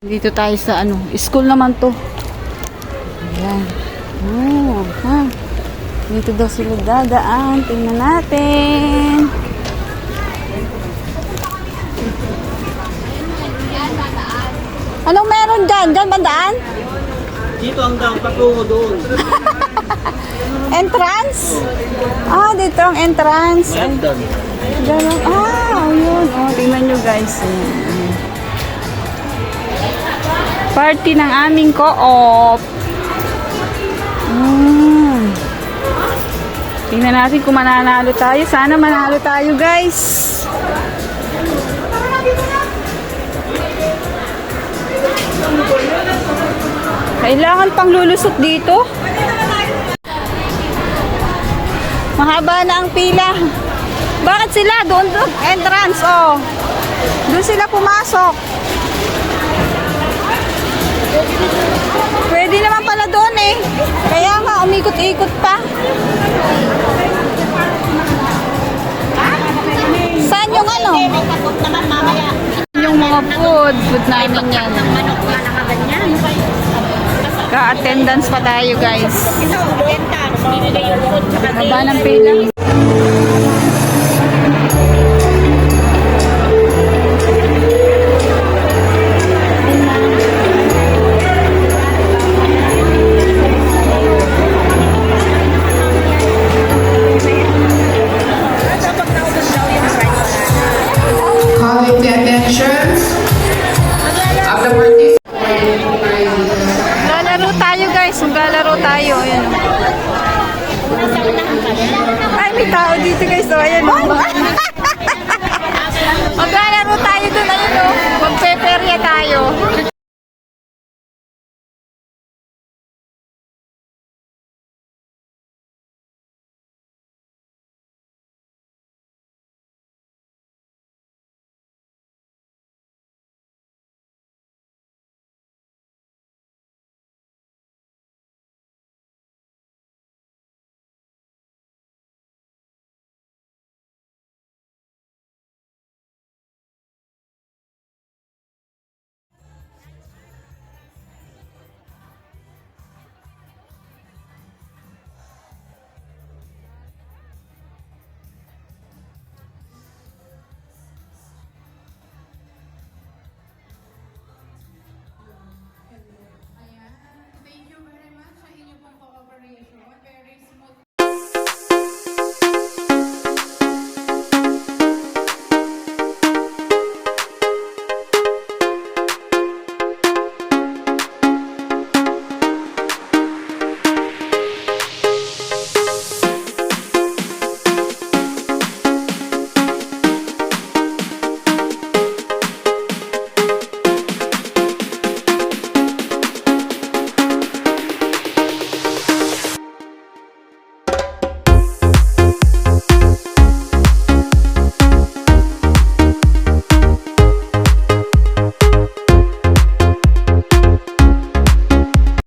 Dito tayo sa ano, school naman to. Ayan. Oh, ha. Dito daw sila dadaan. Tingnan natin. Anong meron dyan? Dyan bandaan? Dito hanggang patungo doon. Entrance? Ah, dito ang entrance. Ay, ganun. Ah, ayun. Oh, tingnan nyo guys. Ayan. Party ng aming co-op. Tingnan natin kung mananalo tayo. Sana manalo tayo guys. Kailangan pang lulusot dito. Mahaba na ang pila. Bakit sila? Doon entrance, oh. Doon sila pumasok. Pwede naman pala doon eh. Kaya nga, umikot-ikot pa. Saan yung ano? Yung mga food namin yan. Ka-attendance pa tayo guys. Haba ng pila. Calling the attention of the participants. Lalaro tayo guys. Maglalaro tayo. Ayan. Ay, may tao dito guys. So, ayan. Maglalaro tayo dun. Ayun o. Magpeperya tayo.